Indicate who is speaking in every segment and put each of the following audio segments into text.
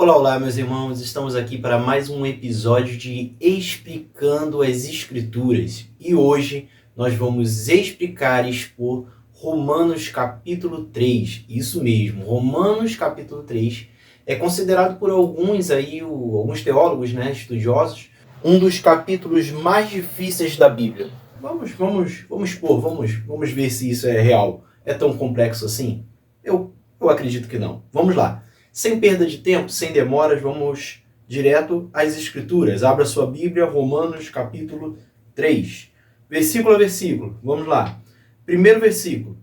Speaker 1: Olá, olá, meus irmãos. Estamos aqui para mais um episódio de Explicando as Escrituras. E hoje nós vamos explicar e expor Romanos capítulo 3. Isso mesmo, Romanos capítulo 3 é considerado por alguns alguns teólogos, estudiosos, um dos capítulos mais difíceis da Bíblia. Vamos expor, vamos ver se isso é real. É tão complexo assim? Eu acredito que não. Vamos lá. Sem perda de tempo, sem demoras, vamos direto às Escrituras. Abra sua Bíblia, Romanos capítulo 3, versículo a versículo. Vamos lá. Primeiro versículo.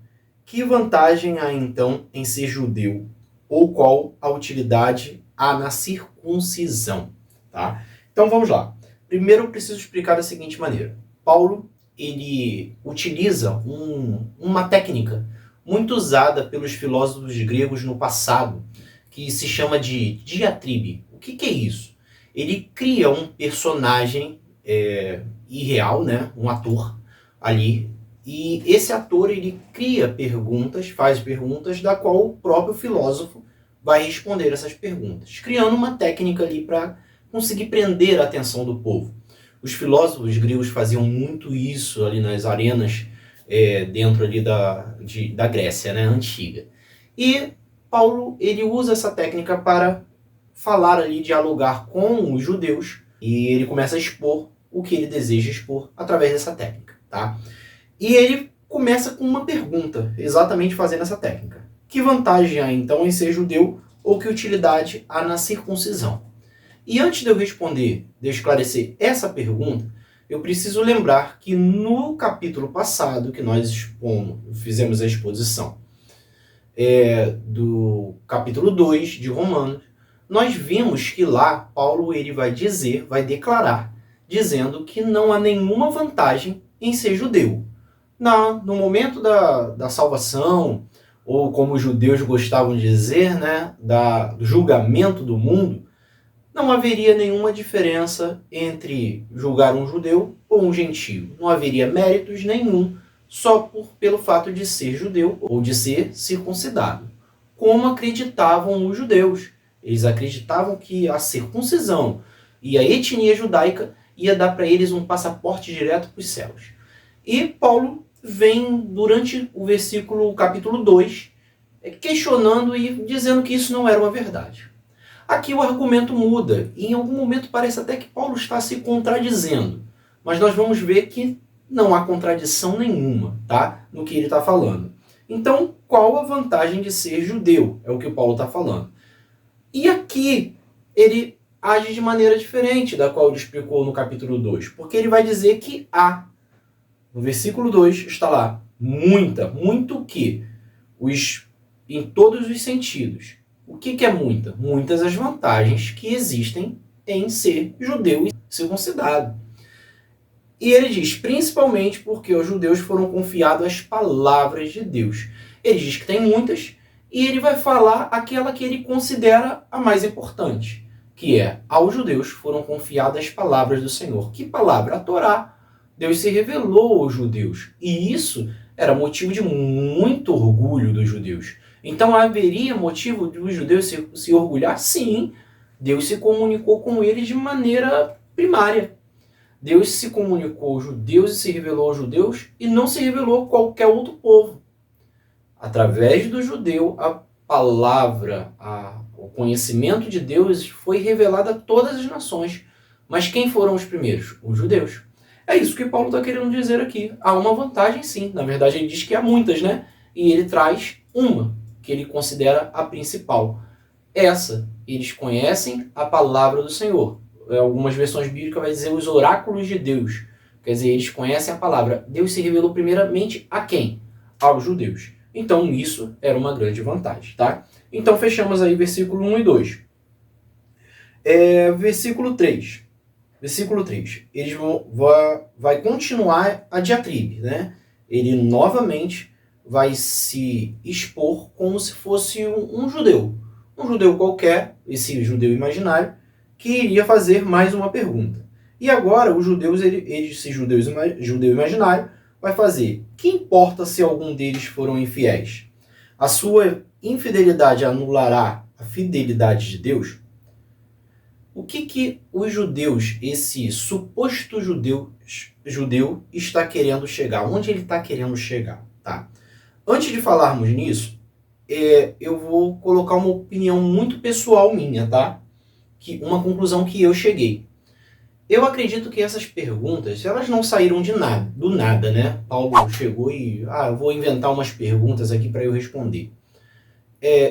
Speaker 1: Que vantagem há então em ser judeu? Ou qual a utilidade há na circuncisão? Tá? Então vamos lá. Primeiro eu preciso explicar da seguinte maneira. Paulo, ele utiliza uma técnica muito usada pelos filósofos gregos no passado, que se chama de diatribe. O que é isso? Ele cria um personagem irreal, um ator ali, e esse ator ele cria perguntas, faz perguntas, da qual o próprio filósofo vai responder essas perguntas, criando uma técnica ali para conseguir prender a atenção do povo. Os filósofos gregos faziam muito isso ali nas arenas dentro ali da Grécia, antiga. E Paulo, ele usa essa técnica para falar ali, dialogar com os judeus, e ele começa a expor o que ele deseja expor através dessa técnica, tá? E ele começa com uma pergunta, exatamente fazendo essa técnica. Que vantagem há então em ser judeu, ou que utilidade há na circuncisão? E antes de eu responder, de eu esclarecer essa pergunta, eu preciso lembrar que no capítulo passado que nós fizemos a exposição, do capítulo 2 de Romanos, nós vimos que lá Paulo ele vai declarar, dizendo que não há nenhuma vantagem em ser judeu. No momento da salvação, ou como os judeus gostavam de dizer, do julgamento do mundo, não haveria nenhuma diferença entre julgar um judeu ou um gentio. Não haveria méritos nenhum só pelo fato de ser judeu ou de ser circuncidado. Como acreditavam os judeus. Eles acreditavam que a circuncisão e a etnia judaica ia dar para eles um passaporte direto para os céus. E Paulo vem, durante o capítulo 2, questionando e dizendo que isso não era uma verdade. Aqui o argumento muda, e em algum momento parece até que Paulo está se contradizendo. Mas nós vamos ver que não há contradição nenhuma, no que ele está falando. Então, qual a vantagem de ser judeu? É o que o Paulo está falando. E aqui ele age de maneira diferente da qual ele explicou no capítulo 2, porque ele vai dizer que há. No versículo 2 está lá, muito que, em todos os sentidos. O que é muita? Muitas as vantagens que existem em ser judeu e circuncidado. E ele diz, principalmente porque os judeus foram confiados as palavras de Deus. Ele diz que tem muitas, e ele vai falar aquela que ele considera a mais importante, que é, aos judeus foram confiadas as palavras do Senhor. Que palavra? A Torá. Deus se revelou aos judeus, e isso era motivo de muito orgulho dos judeus. Então haveria motivo dos judeus se orgulhar? Sim, Deus se comunicou com eles de maneira primária. Deus se comunicou aos judeus e se revelou aos judeus e não se revelou a qualquer outro povo. Através do judeu, a palavra, o conhecimento de Deus foi revelado a todas as nações. Mas quem foram os primeiros? Os judeus. É isso que Paulo está querendo dizer aqui. Há uma vantagem, sim. Na verdade, ele diz que há muitas, E ele traz uma, que ele considera a principal. Essa, eles conhecem a palavra do Senhor. Algumas versões bíblicas vai dizer os oráculos de Deus. Quer dizer, eles conhecem a palavra. Deus se revelou primeiramente a quem? Aos judeus. Então, isso era uma grande vantagem, Então, fechamos aí versículo 1 e 2. Versículo 3. Versículo 3. Eles vai continuar a diatribe, Ele novamente vai se expor como se fosse um judeu. Um judeu qualquer, esse judeu imaginário, que iria fazer mais uma pergunta. E agora, esse judeu imaginário, vai fazer: que importa se algum deles foram infiéis? A sua infidelidade anulará a fidelidade de Deus? O que os judeus, esse suposto judeu está querendo chegar? Onde ele está querendo chegar? Tá? Antes de falarmos nisso, eu vou colocar uma opinião muito pessoal minha, tá? Uma conclusão que eu cheguei. Eu acredito que essas perguntas, elas não saíram do nada, né? Paulo chegou e, eu vou inventar umas perguntas aqui para eu responder.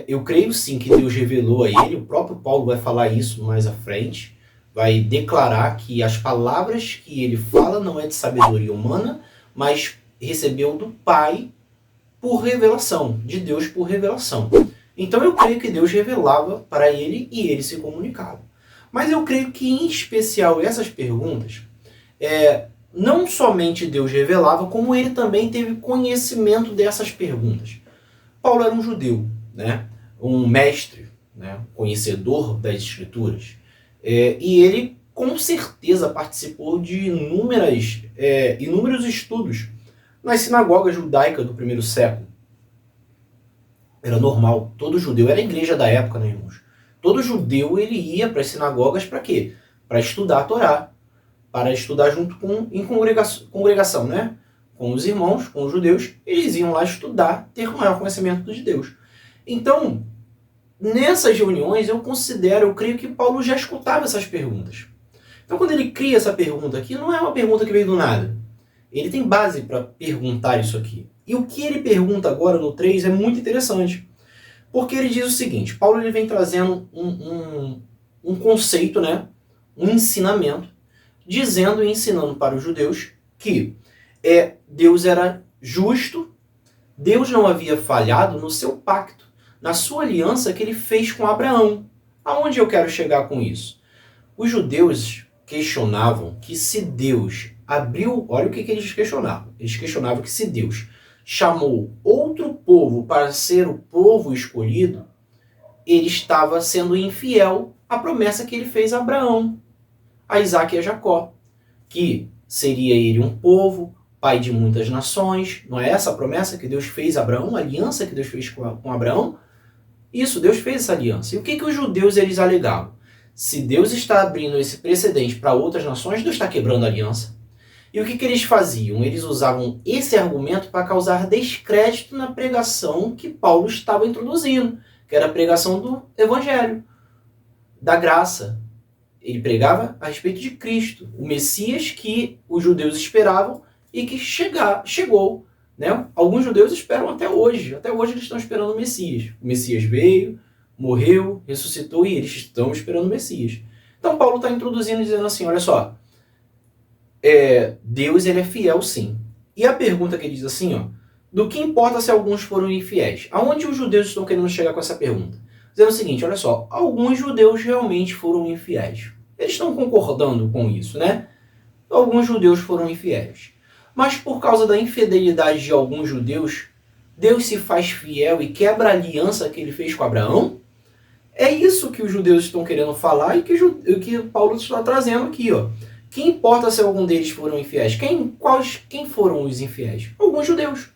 Speaker 1: Eu creio sim que Deus revelou a ele, o próprio Paulo vai falar isso mais à frente, vai declarar que as palavras que ele fala não é de sabedoria humana, mas recebeu do Pai por revelação, de Deus por revelação. Então eu creio que Deus revelava para ele e ele se comunicava. Mas eu creio que, em especial, essas perguntas, não somente Deus revelava, como ele também teve conhecimento dessas perguntas. Paulo era um judeu, né? Um mestre, né? Conhecedor das Escrituras. E ele, com certeza, participou de inúmeros estudos nas sinagogas judaicas do primeiro século. Era normal. Todo judeu, era a igreja da época, né, irmãos? Todo judeu ele ia para as sinagogas para quê? Para estudar a Torá, para estudar junto em congregação, né? Com os irmãos, com os judeus, eles iam lá estudar, ter maior conhecimento de Deus. Então, nessas reuniões, eu creio que Paulo já escutava essas perguntas. Então, quando ele cria essa pergunta aqui, não é uma pergunta que veio do nada. Ele tem base para perguntar isso aqui. E o que ele pergunta agora no 3 é muito interessante. Porque ele diz o seguinte, Paulo ele vem trazendo um conceito, né? Um ensinamento, dizendo e ensinando para os judeus que Deus era justo, Deus não havia falhado no seu pacto, na sua aliança que ele fez com Abraão. Aonde eu quero chegar com isso? Os judeus questionavam que se Deus abriu... Olha o que eles questionavam. Eles questionavam que se Deus chamou outro povo para ser o povo escolhido, ele estava sendo infiel à promessa que ele fez a Abraão, a Isaac e a Jacó, que seria ele um povo, pai de muitas nações. Não é essa a promessa que Deus fez a Abraão, a aliança que Deus fez com Abraão? Isso, Deus fez essa aliança. E o que os judeus eles alegavam? Se Deus está abrindo esse precedente para outras nações, Deus está quebrando a aliança. E o que eles faziam? Eles usavam esse argumento para causar descrédito na pregação que Paulo estava introduzindo, que era a pregação do Evangelho, da graça. Ele pregava a respeito de Cristo, o Messias que os judeus esperavam e que chegou. Né? Alguns judeus esperam até hoje eles estão esperando o Messias. O Messias veio, morreu, ressuscitou e eles estão esperando o Messias. Então Paulo está introduzindo dizendo assim, olha só, Deus ele é fiel sim. E a pergunta que ele diz assim, do que importa se alguns foram infiéis? Aonde os judeus estão querendo chegar com essa pergunta? Dizendo o seguinte, olha só, alguns judeus realmente foram infiéis. Eles estão concordando com isso, né? Alguns judeus foram infiéis. Mas por causa da infidelidade de alguns judeus, Deus se faz fiel e quebra a aliança que ele fez com Abraão? É isso que os judeus estão querendo falar e que Paulo está trazendo aqui, Que importa se algum deles foram infiéis? Quem foram os infiéis? Alguns judeus.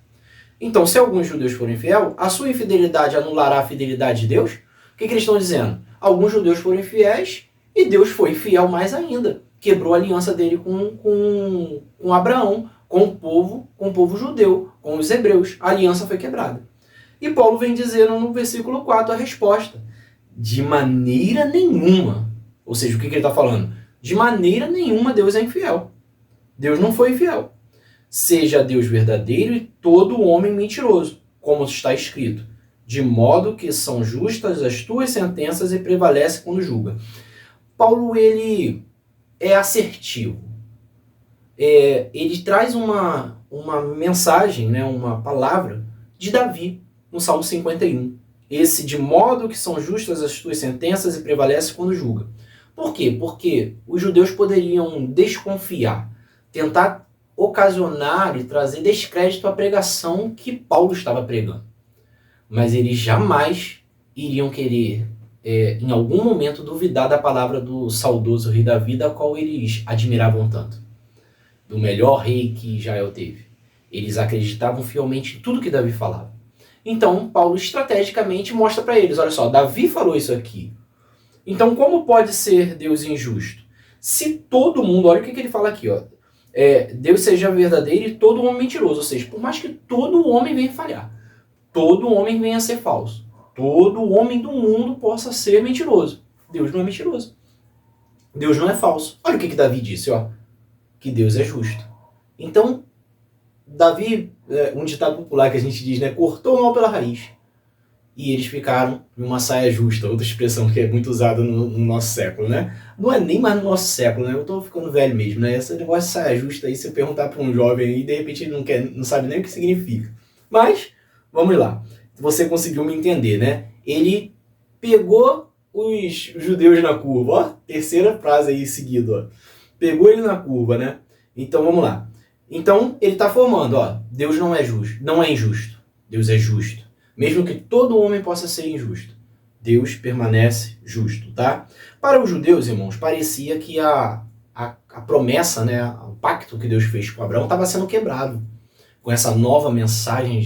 Speaker 1: Então, se alguns judeus foram infiéis, a sua infidelidade anulará a fidelidade de Deus? O que eles estão dizendo? Alguns judeus foram infiéis e Deus foi infiel mais ainda. Quebrou a aliança dele com Abraão, com o povo judeu, com os hebreus. A aliança foi quebrada. E Paulo vem dizendo no versículo 4 a resposta. De maneira nenhuma. Ou seja, o que ele está falando? De maneira nenhuma Deus é infiel. Deus não foi infiel. Seja Deus verdadeiro e todo homem mentiroso, como está escrito. De modo que são justas as tuas sentenças e prevalece quando julga. Paulo, ele é assertivo. Ele traz uma mensagem, né, uma palavra de Davi, no Salmo 51. Esse, de modo que são justas as tuas sentenças e prevalece quando julga. Por quê? Porque os judeus poderiam desconfiar, tentar ocasionar e trazer descrédito à pregação que Paulo estava pregando. Mas eles jamais iriam querer, em algum momento, duvidar da palavra do saudoso rei Davi, da qual eles admiravam tanto. Do melhor rei que Israel teve. Eles acreditavam fielmente em tudo que Davi falava. Então, Paulo estrategicamente mostra para eles, olha só, Davi falou isso aqui. Então, como pode ser Deus injusto? Se todo mundo, olha o que ele fala aqui, ó. Deus seja verdadeiro e todo homem mentiroso. Ou seja, por mais que todo homem venha falhar, todo homem venha ser falso, todo homem do mundo possa ser mentiroso. Deus não é mentiroso. Deus não é falso. Olha o que Davi disse, ó. Que Deus é justo. Então, Davi, um ditado popular que a gente diz, né? Cortou o mal pela raiz. E eles ficaram em uma saia justa, outra expressão que é muito usada no nosso século, né? Não é nem mais no nosso século, né? Eu tô ficando velho mesmo, né? Esse negócio de saia justa aí, se eu perguntar para um jovem aí, de repente ele não sabe nem o que significa. Mas, vamos lá. Você conseguiu me entender, né? Ele pegou os judeus na curva, ó. Terceira frase aí seguida, ó. Pegou ele na curva, né? Então, vamos lá. Então, ele está formando, ó. Deus não é justo, não é injusto. Deus é justo. Mesmo que todo homem possa ser injusto, Deus permanece justo, tá? Para os judeus, irmãos, parecia que a promessa, né, o pacto que Deus fez com Abraão estava sendo quebrado. Com essa nova mensagem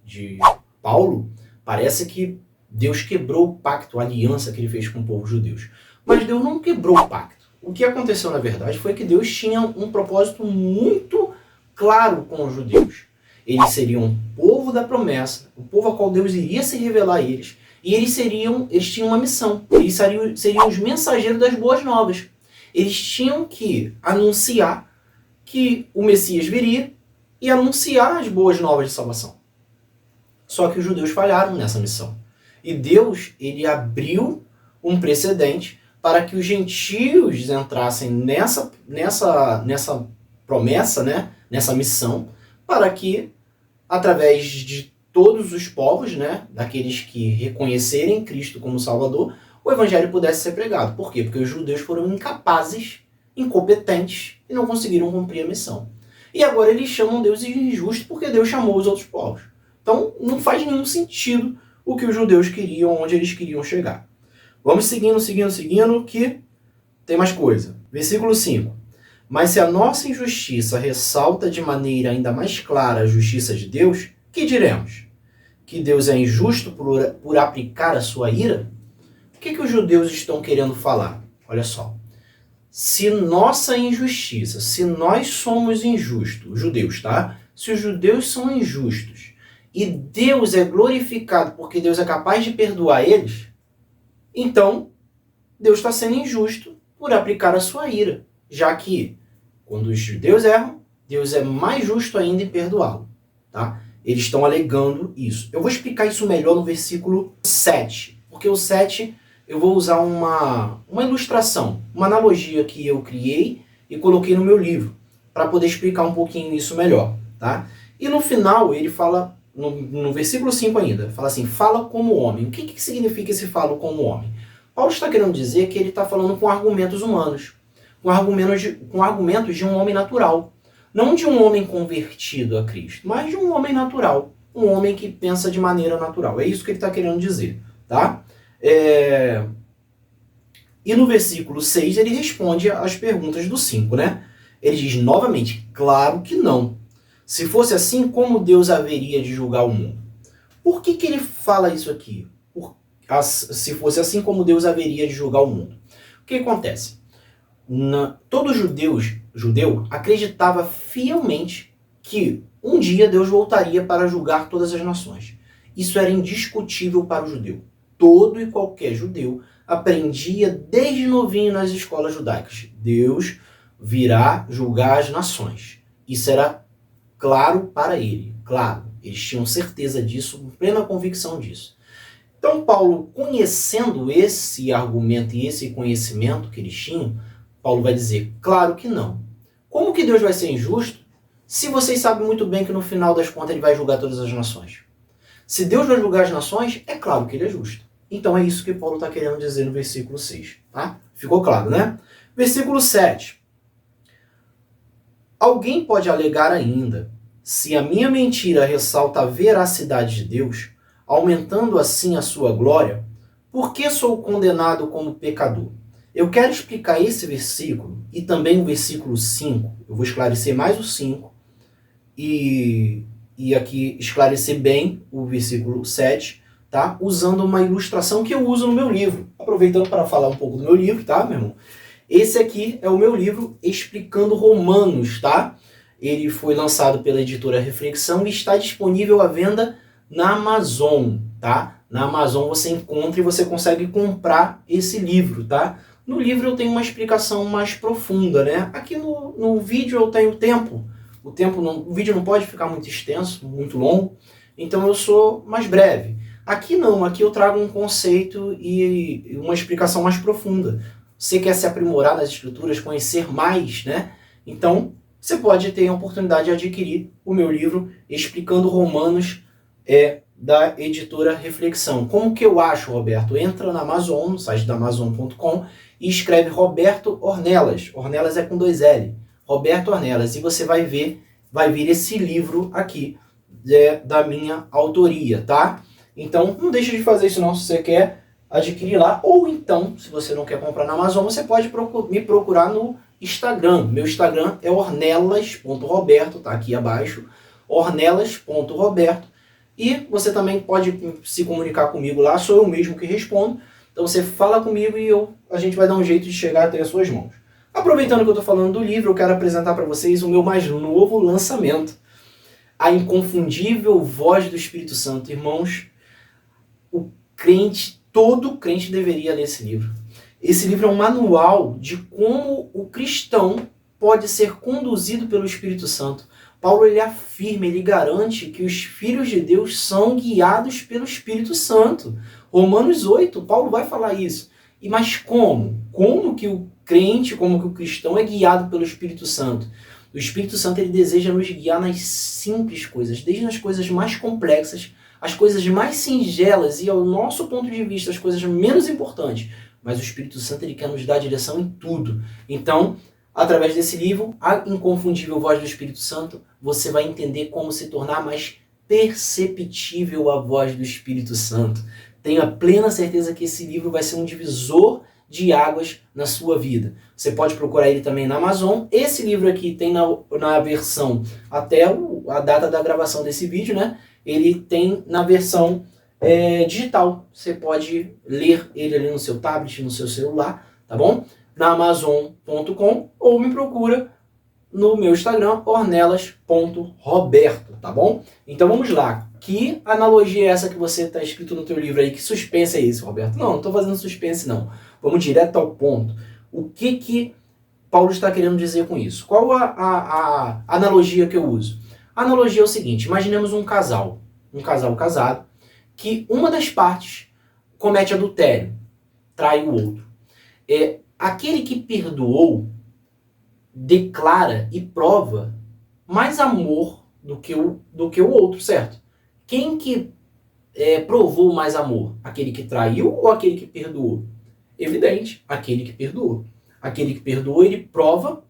Speaker 1: de Paulo, parece que Deus quebrou o pacto, a aliança que ele fez com o povo judeu. Mas Deus não quebrou o pacto. O que aconteceu, na verdade, foi que Deus tinha um propósito muito claro com os judeus. Eles seriam um povo da promessa, o povo ao qual Deus iria se revelar a eles, e eles tinham uma missão. Eles seriam os mensageiros das boas novas. Eles tinham que anunciar que o Messias viria e anunciar as boas novas de salvação. Só que os judeus falharam nessa missão. E Deus, ele abriu um precedente para que os gentios entrassem nessa promessa, né? Nessa missão, para que, através de todos os povos, né, daqueles que reconhecerem Cristo como Salvador, o Evangelho pudesse ser pregado. Por quê? Porque os judeus foram incapazes, incompetentes e não conseguiram cumprir a missão. E agora eles chamam Deus de injusto porque Deus chamou os outros povos. Então não faz nenhum sentido o que os judeus queriam, onde eles queriam chegar. Vamos seguindo, que tem mais coisa. Versículo 5. Mas se a nossa injustiça ressalta de maneira ainda mais clara a justiça de Deus, que diremos? Que Deus é injusto por aplicar a sua ira? O que os judeus estão querendo falar? Olha só. Se nossa injustiça, se nós somos injustos, os judeus, tá? Se os judeus são injustos e Deus é glorificado porque Deus é capaz de perdoar eles, então Deus está sendo injusto por aplicar a sua ira, já que quando os judeus erram, Deus é mais justo ainda em perdoá-lo, tá? Eles estão alegando isso. Eu vou explicar isso melhor no versículo 7, porque o 7 eu vou usar uma ilustração, uma analogia que eu criei e coloquei no meu livro, para poder explicar um pouquinho isso melhor, tá? E no final ele fala, no versículo 5 ainda, fala assim, fala como homem. O que significa esse fala como homem? Paulo está querendo dizer que ele está falando com argumentos humanos, com argumentos de um homem natural. Não de um homem convertido a Cristo, mas de um homem natural. Um homem que pensa de maneira natural. É isso que ele está querendo dizer. Tá? E no versículo 6 ele responde às perguntas do 5. Né? Ele diz novamente, claro que não. Se fosse assim, como Deus haveria de julgar o mundo? Por que ele fala isso aqui? Se fosse assim, como Deus haveria de julgar o mundo? O que acontece? Todo judeu acreditava fielmente que um dia Deus voltaria para julgar todas as nações. Isso era indiscutível para o judeu. Todo e qualquer judeu aprendia desde novinho nas escolas judaicas. Deus virá julgar as nações. Isso era claro para ele. Claro, eles tinham certeza disso, plena convicção disso. Então Paulo, conhecendo esse argumento e esse conhecimento que eles tinham, Paulo vai dizer, claro que não. Como que Deus vai ser injusto se vocês sabem muito bem que no final das contas ele vai julgar todas as nações? Se Deus vai julgar as nações, é claro que ele é justo. Então é isso que Paulo está querendo dizer no versículo 6. Tá? Ficou claro, né? Versículo 7. Alguém pode alegar ainda, se a minha mentira ressalta a veracidade de Deus, aumentando assim a sua glória, por que sou condenado como pecador? Eu quero explicar esse versículo e também o versículo 5. Eu vou esclarecer mais o 5 e aqui esclarecer bem o versículo 7 tá? Usando uma ilustração que eu uso no meu livro. Aproveitando para falar um pouco do meu livro, tá, meu irmão? Esse aqui é o meu livro Explicando Romanos, tá? Ele foi lançado pela editora Reflexão e está disponível à venda na Amazon, tá? Na Amazon você encontra e você consegue comprar esse livro, tá? No livro eu tenho uma explicação mais profunda, né? Aqui no vídeo eu tenho tempo. O vídeo não pode ficar muito extenso, muito longo, então eu sou mais breve. Aqui não, aqui eu trago um conceito e uma explicação mais profunda. Você quer se aprimorar nas escrituras, conhecer mais, né? Então, você pode ter a oportunidade de adquirir o meu livro Explicando Romanos, da editora Reflexão. Como que eu acho, Roberto? Entra na Amazon, no site da Amazon.com, e escreve Roberto Ornelas. Ornelas é com 2 L. Roberto Ornelas. E você vai vir esse livro aqui, da minha autoria, tá? Então, não deixe de fazer isso não, se você quer adquirir lá. Ou então, se você não quer comprar na Amazon, você pode me procurar no Instagram. Meu Instagram é ornelas.roberto, tá aqui abaixo, ornelas.roberto. E você também pode se comunicar comigo lá, sou eu mesmo que respondo. Então você fala comigo e a gente vai dar um jeito de chegar até as suas mãos. Aproveitando que eu estou falando do livro, eu quero apresentar para vocês o meu mais novo lançamento. A Inconfundível Voz do Espírito Santo. Irmãos, todo crente deveria ler esse livro. Esse livro é um manual de como o cristão pode ser conduzido pelo Espírito Santo. Paulo ele afirma, ele garante que os filhos de Deus são guiados pelo Espírito Santo. Romanos 8, Paulo vai falar isso. Mas como? Como que o crente, como que o cristão é guiado pelo Espírito Santo? O Espírito Santo ele deseja nos guiar nas simples coisas, desde as coisas mais complexas, as coisas mais singelas e, ao nosso ponto de vista, as coisas menos importantes. Mas o Espírito Santo ele quer nos dar direção em tudo. Então, através desse livro, A Inconfundível Voz do Espírito Santo, você vai entender como se tornar mais perceptível a voz do Espírito Santo. Tenho a plena certeza que esse livro vai ser um divisor de águas na sua vida. Você pode procurar ele também na Amazon. Esse livro aqui tem na versão, até a data da gravação desse vídeo, né? Ele tem na versão digital. Você pode ler ele ali no seu tablet, no seu celular, tá bom? Na Amazon.com ou me procura no meu Instagram, ornelas.roberto, tá bom? Então vamos lá. Que analogia é essa que você está escrito no teu livro aí? Que suspense é esse, Roberto? Não estou fazendo suspense não. Vamos direto ao ponto. O que Paulo está querendo dizer com isso? Qual a analogia que eu uso? A analogia é o seguinte, imaginemos um casal casado, que uma das partes comete adultério, trai o outro. Aquele que perdoou declara e prova mais amor do que o outro, certo? Quem que provou mais amor? Aquele que traiu ou aquele que perdoou? Evidente, aquele que perdoou. Aquele que perdoou, ele prova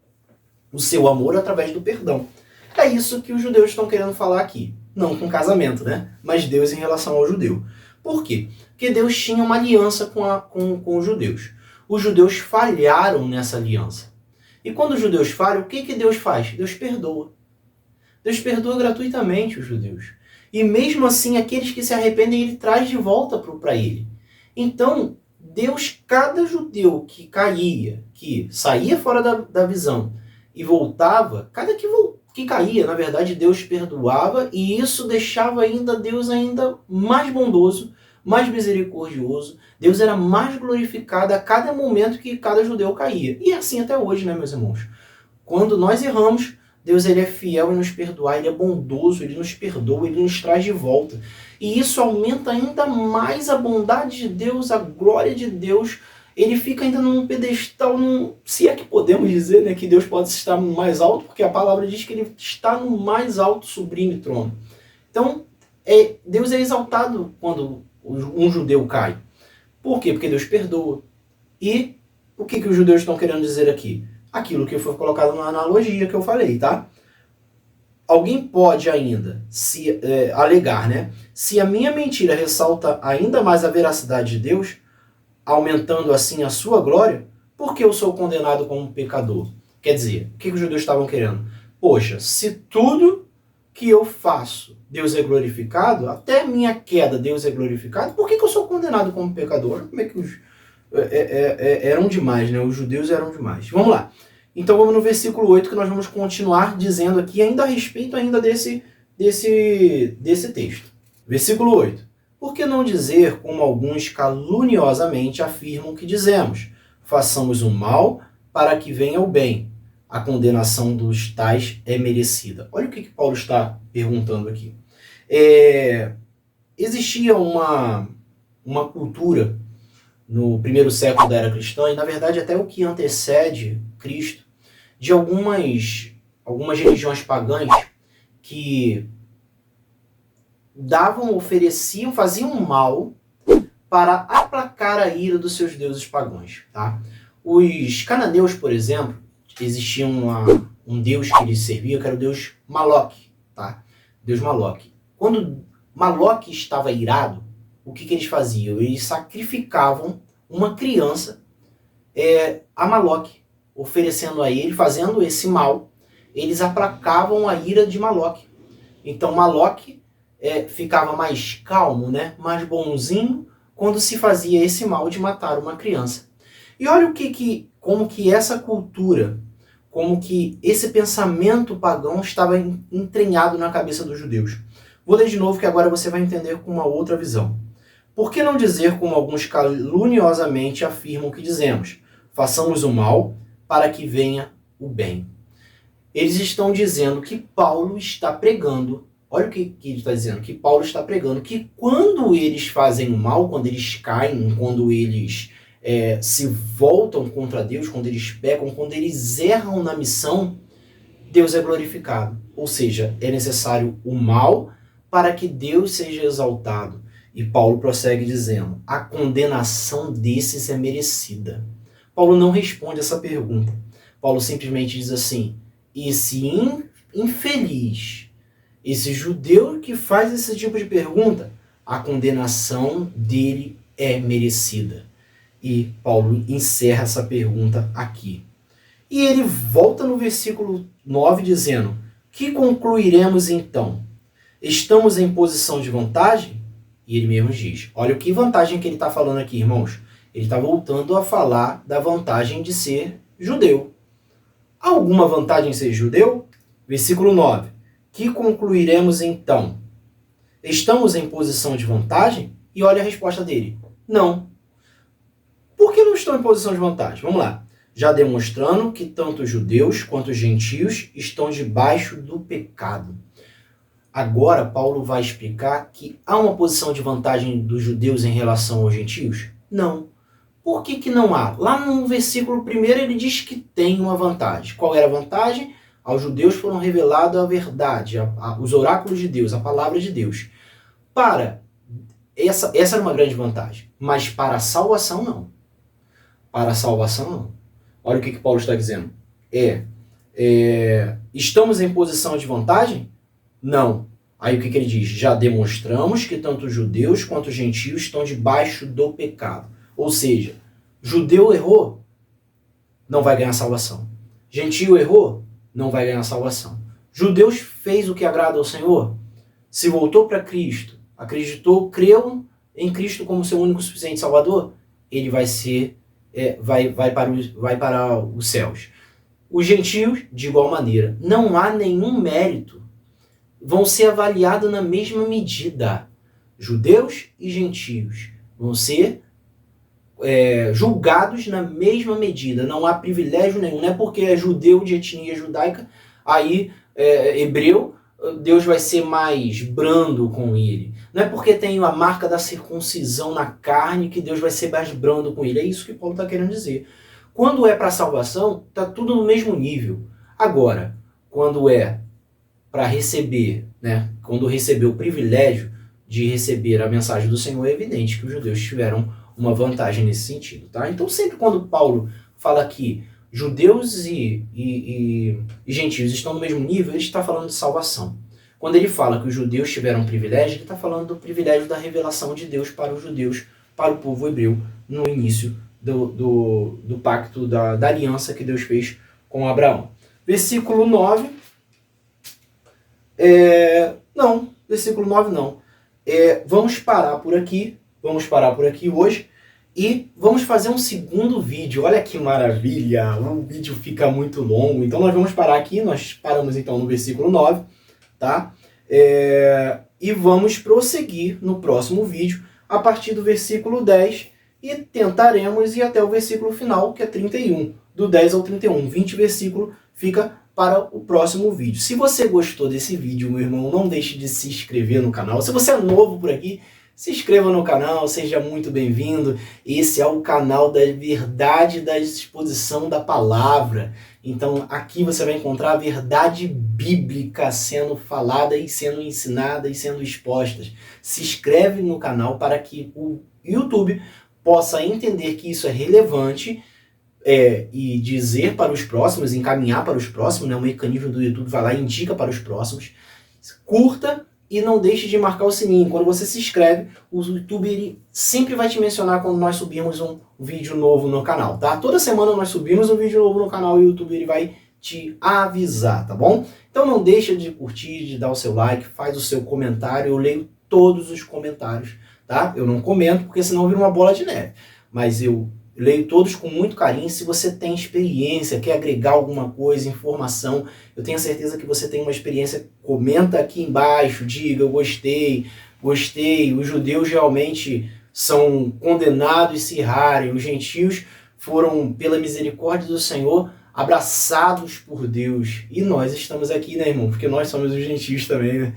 Speaker 1: o seu amor através do perdão. É isso que os judeus estão querendo falar aqui. Não com casamento, né? Mas Deus em relação ao judeu. Por quê? Porque Deus tinha uma aliança com os judeus. Os judeus falharam nessa aliança. E quando os judeus falham, o que Deus faz? Deus perdoa. Deus perdoa gratuitamente os judeus. E mesmo assim, aqueles que se arrependem, ele traz de volta para ele. Então, Deus, cada judeu que caía, que saía fora da visão e voltava, cada que caía, na verdade, Deus perdoava, e isso deixava ainda Deus ainda mais bondoso, mais misericordioso. Deus era mais glorificado a cada momento que cada judeu caía. E assim até hoje, né, meus irmãos? Quando nós erramos, Deus ele é fiel em nos perdoar, ele é bondoso, ele nos perdoa, ele nos traz de volta. E isso aumenta ainda mais a bondade de Deus, a glória de Deus. Ele fica ainda num pedestal, se é que podemos dizer, né, que Deus pode estar no mais alto, porque a palavra diz que ele está no mais alto sublime trono. Então, Deus é exaltado quando um judeu cai. Por quê? Porque Deus perdoa. E o que os judeus estão querendo dizer aqui? Aquilo que foi colocado na analogia que eu falei, tá? Alguém pode ainda alegar, né? Se a minha mentira ressalta ainda mais a veracidade de Deus, aumentando assim a sua glória, por que eu sou condenado como um pecador? Quer dizer, o que os judeus estavam querendo? Poxa, se tudo que eu faço, Deus é glorificado, até minha queda, Deus é glorificado, por que eu sou condenado como pecador? Como é que eram demais, né? Os judeus eram demais. Vamos lá. Então vamos no versículo 8, que nós vamos continuar dizendo aqui, ainda a respeito desse texto. Versículo 8. Por que não dizer, como alguns caluniosamente afirmam que dizemos, façamos o mal para que venha o bem? A condenação dos tais é merecida. Olha o que Paulo está perguntando aqui. Existia uma cultura no primeiro século da era cristã, e na verdade até o que antecede Cristo, de algumas religiões pagãs que ofereciam, faziam mal para aplacar a ira dos seus deuses pagãos. Tá? Os cananeus, por exemplo, existia um deus que eles serviam, que era o deus Moloque. Tá? Deus Moloque. Quando Moloque estava irado, o que eles faziam? Eles sacrificavam uma criança a Moloque, oferecendo a ele, fazendo esse mal, eles aplacavam a ira de Moloque. Então Moloque ficava mais calmo, né? Mais bonzinho, quando se fazia esse mal de matar uma criança. E olha como que essa cultura, como que esse pensamento pagão estava entranhado na cabeça dos judeus. Vou ler de novo, que agora você vai entender com uma outra visão. Por que não dizer, como alguns caluniosamente afirmam que dizemos, façamos o mal para que venha o bem? Eles estão dizendo que Paulo está pregando, olha o que ele está dizendo, que Paulo está pregando, que quando eles fazem o mal, quando eles caem, quando eles se voltam contra Deus, quando eles pecam, quando eles erram na missão, Deus é glorificado. Ou seja, é necessário o mal para que Deus seja exaltado. E Paulo prossegue dizendo, a condenação desses é merecida. Paulo não responde essa pergunta. Paulo simplesmente diz assim, esse infeliz, esse judeu que faz esse tipo de pergunta, a condenação dele é merecida. E Paulo encerra essa pergunta aqui. E ele volta no versículo 9 dizendo, que concluiremos então? Estamos em posição de vantagem? E ele mesmo diz, olha que vantagem que ele está falando aqui, irmãos. Ele está voltando a falar da vantagem de ser judeu. Há alguma vantagem em ser judeu? Versículo 9. Que concluiremos então? Estamos em posição de vantagem? E olha a resposta dele. Não. Por que não estão em posição de vantagem? Vamos lá. Já demonstrando que tanto os judeus quanto os gentios estão debaixo do pecado. Agora, Paulo vai explicar que há uma posição de vantagem dos judeus em relação aos gentios? Não. Por que não há? Lá no versículo 1 ele diz que tem uma vantagem. Qual era a vantagem? Aos judeus foram revelados a verdade, os oráculos de Deus, a palavra de Deus. Essa era uma grande vantagem. Mas para a salvação, não. Para a salvação, não. Olha o que Paulo está dizendo. Estamos em posição de vantagem? Não. Aí o que ele diz? Já demonstramos que tanto os judeus quanto os gentios estão debaixo do pecado. Ou seja, judeu errou, não vai ganhar salvação. Gentio errou, não vai ganhar salvação. Judeus fez o que agrada ao Senhor, se voltou para Cristo, acreditou, creu em Cristo como seu único e suficiente Salvador, ele vai para os céus. Os gentios, de igual maneira, não há nenhum mérito, vão ser avaliados na mesma medida. Judeus e gentios vão ser julgados na mesma medida. Não há privilégio nenhum. Não é porque é judeu de etnia judaica, aí hebreu, Deus vai ser mais brando com ele. Não é porque tem a marca da circuncisão na carne que Deus vai ser mais brando com ele. É isso que Paulo está querendo dizer. Quando é para salvação, está tudo no mesmo nível. Agora, quando é para receber, né, quando recebeu o privilégio de receber a mensagem do Senhor, é evidente que os judeus tiveram uma vantagem nesse sentido. Tá? Então, sempre quando Paulo fala que judeus e gentios estão no mesmo nível, ele está falando de salvação. Quando ele fala que os judeus tiveram privilégio, ele está falando do privilégio da revelação de Deus para os judeus, para o povo hebreu, no início do pacto, da aliança que Deus fez com Abraão. Versículo 9. Não, versículo 9 não. Vamos parar por aqui hoje e vamos fazer um segundo vídeo. Olha que maravilha, o vídeo fica muito longo, então nós vamos parar aqui, nós paramos então no versículo 9, tá? E vamos prosseguir no próximo vídeo a partir do versículo 10 e tentaremos ir até o versículo final, que é 31, do 10 ao 31, 20 versículos fica para o próximo vídeo. Se você gostou desse vídeo, meu irmão, não deixe de se inscrever no canal. Se você é novo por aqui, se inscreva no canal, seja muito bem-vindo. Esse é o canal da verdade da exposição da palavra. Então aqui você vai encontrar a verdade bíblica sendo falada e sendo ensinada e sendo exposta. Se inscreve no canal para que o YouTube possa entender que isso é relevante e dizer para os próximos, encaminhar para os próximos, né? O mecanismo do YouTube vai lá e indica para os próximos. Curta e não deixe de marcar o sininho. Quando você se inscreve, o YouTube ele sempre vai te mencionar quando nós subirmos um vídeo novo no canal, tá? Toda semana nós subimos um vídeo novo no canal e o YouTube ele vai te avisar, tá bom? Então não deixa de curtir, de dar o seu like, faz o seu comentário. Eu leio todos os comentários, tá? Eu não comento porque senão vira uma bola de neve, mas eu leio todos com muito carinho. Se você tem experiência, quer agregar alguma coisa, informação, eu tenho certeza que você tem uma experiência, comenta aqui embaixo, diga, eu gostei, os judeus realmente são condenados e se errarem, os gentios foram, pela misericórdia do Senhor, abraçados por Deus, e nós estamos aqui, né, irmão, porque nós somos os gentios também, né?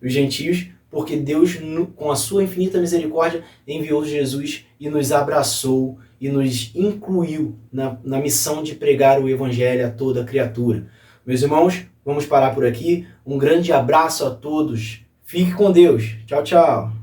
Speaker 1: Os gentios, porque Deus, com a sua infinita misericórdia, enviou Jesus e nos abraçou e nos incluiu na missão de pregar o evangelho a toda criatura. Meus irmãos, vamos parar por aqui. Um grande abraço a todos. Fique com Deus. Tchau, tchau.